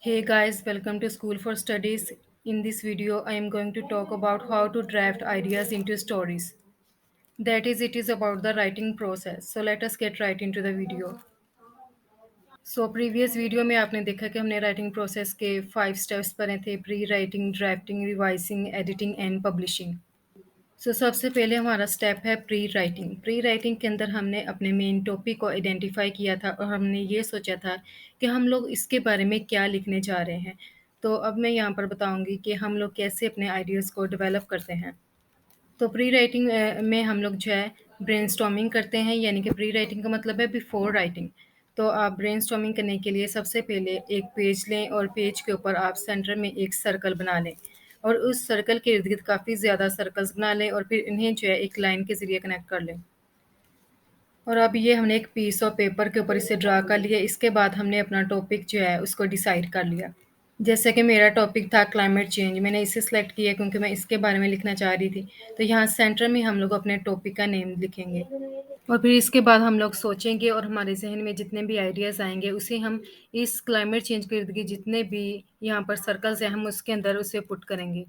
Hey guys, welcome to School for Studies. In this video, I am going to talk about how to draft ideas into stories. That is, it is about the writing process. So let us get right into the video. So previous video में आपने देखा कि हमने writing process के 5 steps पढ़े थे: pre writing, drafting, revising, editing and publishing. सबसे पहले हमारा स्टेप है प्री राइटिंग। प्री राइटिंग के अंदर हमने अपने मेन टॉपिक को आइडेंटिफाई किया था और हमने ये सोचा था कि हम लोग इसके बारे में क्या लिखने जा रहे हैं। तो अब मैं यहाँ पर बताऊँगी कि हम लोग कैसे अपने आइडियाज़ को डेवलप करते हैं। तो प्री राइटिंग में हम लोग जो है ब्रेनस्टॉर्मिंग करते हैं, यानी कि प्री राइटिंग का मतलब है बिफोर राइटिंग। तो आप ब्रेनस्टॉर्मिंग करने के लिए सबसे पहले एक पेज लें और पेज के ऊपर आप सेंटर में एक सर्कल बना लें और उस सर्कल के इर्द गिर्द काफ़ी ज़्यादा सर्कल्स बना लें और फिर इन्हें जो है एक लाइन के ज़रिए कनेक्ट कर लें। और अब ये हमने एक पीस ऑफ पेपर के ऊपर इसे ड्रा कर लिया। इसके बाद हमने अपना टॉपिक जो है उसको डिसाइड कर लिया। जैसे कि मेरा टॉपिक था क्लाइमेट चेंज, मैंने इसे सिलेक्ट किया क्योंकि मैं इसके बारे में लिखना चाह रही थी। तो यहाँ सेंटर में हम लोग अपने टॉपिक का नेम लिखेंगे और फिर इसके बाद हम लोग सोचेंगे और हमारे जहन में जितने भी आइडियाज़ आएंगे उसे हम इस क्लाइमेट चेंज के इर्द गिर्द जितने भी यहाँ पर सर्कल्स हैं हम उसके अंदर उसे पुट करेंगे।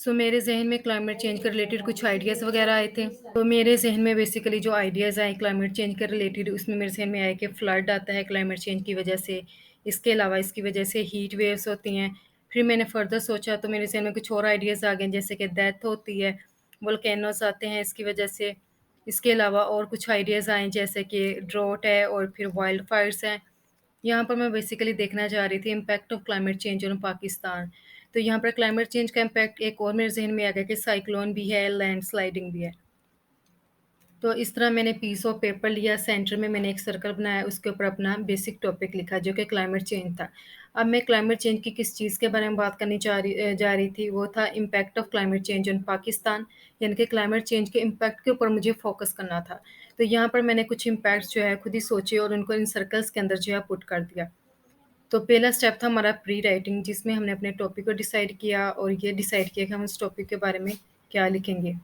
मेरे ज़हन में क्लाइमेट चेंज के रिलेटेड कुछ आइडियाज़ वगैरह आए थे। तो मेरे ज़हन में बेसिकली जो आइडियाज़ आए क्लाइमेट चेंज के रिलेटेड, उसमें मेरे ज़हन में आया कि फ्लड आता है क्लाइमेट चेंज की वजह से। इसके अलावा इसकी वजह से हीट वेव्स होती हैं। फिर मैंने फर्दर सोचा तो मेरे ज़हन में कुछ और आइडियाज़ आ गए, जैसे कि डेथ होती है, वोल्केनोज़ आते हैं इसकी वजह से। इसके अलावा और कुछ आइडियाज़ आए जैसे कि ड्रॉट है और फिर वाइल्ड फायर्स हैं। यहाँ पर मैं बेसिकली देखना चाह रही थी impact of climate change on Pakistan. तो यहाँ पर क्लाइमेट चेंज का इम्पैक्ट एक और मेरे ज़हन में आ गया कि साइक्लोन भी है, लैंडस्लाइडिंग भी है। तो इस तरह मैंने पीस ऑफ पेपर लिया, सेंटर में मैंने एक सर्कल बनाया, उसके ऊपर अपना बेसिक टॉपिक लिखा जो कि क्लाइमेट चेंज था। अब मैं क्लाइमेट चेंज की किस चीज़ के बारे में बात करनी जा रही थी, वो था impact of climate change on Pakistan, यानी कि क्लाइमेट चेंज के इम्पैक्ट के ऊपर मुझे फोकस करना था। तो यहाँ पर मैंने कुछ इम्पैक्ट्स जो है खुद ही सोचे और उनको इन सर्कल्स के अंदर जो है पुट कर दिया। तो पहला स्टेप था हमारा प्री राइटिंग, जिसमें हमने अपने टॉपिक को डिसाइड किया और ये डिसाइड किया कि हम उस टॉपिक के बारे में क्या लिखेंगे।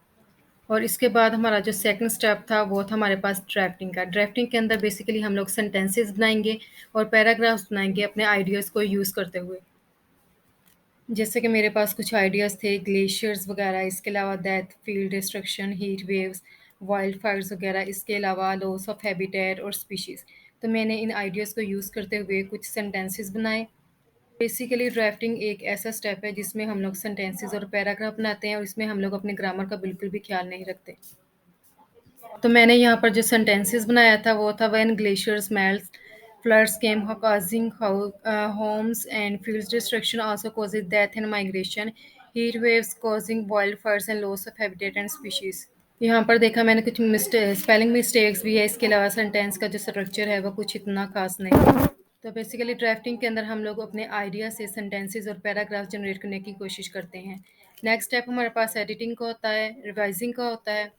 और इसके बाद हमारा जो सेकंड स्टेप था वो था हमारे पास ड्राफ्टिंग का। ड्राफ्टिंग के अंदर बेसिकली हम लोग सेंटेंसेस बनाएंगे और पैराग्राफ्स बनाएंगे अपने आइडियाज़ को यूज़ करते हुए। जैसे कि मेरे पास कुछ आइडियाज़ थे ग्लेशियर्स वगैरह, इसके अलावा death, field destruction, heat waves, wild Fyers वगैरह, इसके अलावा लॉस ऑफ हैबिटेट और स्पीशीज़। तो मैंने इन आइडियाज़ को यूज़ करते हुए कुछ सेंटेंसेस बनाए। बेसिकली ड्राफ्टिंग एक ऐसा स्टेप है जिसमें हम लोग सेंटेंसेस और पैराग्राफ बनाते हैं और इसमें हम लोग अपने ग्रामर का बिल्कुल भी ख्याल नहीं रखते। तो मैंने यहाँ पर जो सेंटेंसेस बनाया था वो था when glaciers melt, floods came causing homes and fields destruction also causes death and migration, heat waves causing wildfires and loss of habitat and species। यहाँ पर देखा मैंने कुछ स्पेलिंग मिस्टेक्स भी है, इसके अलावा सेंटेंस का जो स्ट्रक्चर है वो कुछ इतना खास नहीं है। तो बेसिकली ड्राफ्टिंग के अंदर हम लोग अपने आइडिया से सेंटेंसेस और पैराग्राफ जनरेट करने की कोशिश करते हैं। नेक्स्ट स्टेप हमारे पास एडिटिंग का होता है, रिवाइजिंग का होता है।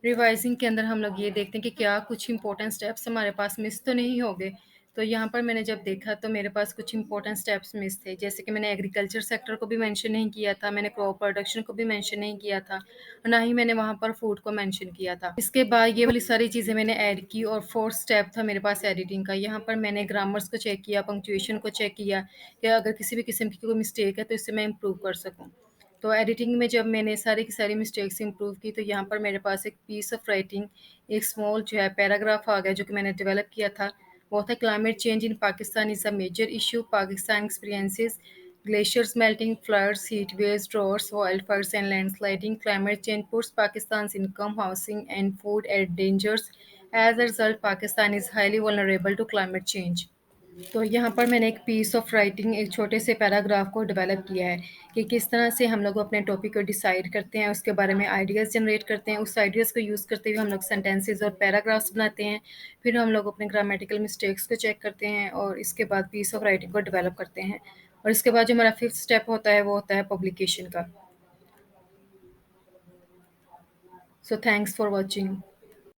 रिवाइजिंग के अंदर हम लोग ये देखते हैं कि क्या कुछ इंपॉर्टेंट स्टेप्स हमारे पास मिस तो नहीं हो गए। तो यहाँ पर मैंने जब देखा तो मेरे पास कुछ इंपॉर्टेंट स्टेप्स मिस थे, जैसे कि मैंने एग्रीकल्चर सेक्टर को भी मेंशन नहीं किया था, मैंने क्रॉप प्रोडक्शन को भी मेंशन नहीं किया था, ना ही मैंने वहाँ पर फूड को मेंशन किया था। इसके बाद ये वाली सारी चीज़ें मैंने ऐड की और फोर्थ स्टेप था मेरे पास एडिटिंग का। यहाँ पर मैंने ग्रामर्स को चेक किया, पंक्चुएशन को चेक किया कि अगर किसी भी किस्म की कोई मिस्टेक है तो इससे मैं इम्प्रूव कर सकूँ। तो एडिटिंग में जब मैंने सारी की सारी मिस्टेक्स इम्प्रूव की तो यहाँ पर मेरे पास एक पीस ऑफ राइटिंग, एक स्मॉल जो है पैराग्राफ आ गया जो कि मैंने डेवलप किया था। वो था climate change in Pakistan is a major issue, Pakistan experiences glaciers melting, floods, heat waves, droughts, wildfires, and landsliding. Climate change puts Pakistan's income, housing, and food at dangers. As a result, Pakistan is highly vulnerable to climate change. तो यहाँ पर मैंने एक piece of writing, एक छोटे से paragraph को develop किया है कि किस तरह से हम लोग अपने टॉपिक को डिसाइड करते हैं, उसके बारे में आइडियाज़ जनरेट करते हैं, उस आइडियाज़ को यूज़ करते हुए हम लोग सेंटेंसेस और पैराग्राफ्स बनाते हैं। फिर हम लोग अपने ग्रामेटिकल मिस्टेक्स को चेक करते हैं और इसके बाद पीस ऑफ राइटिंग को डेवलप करते हैं। और इसके बाद जो हमारा फिफ्थ स्टेप होता है वो होता है पब्लिकेशन का। So thanks for watching.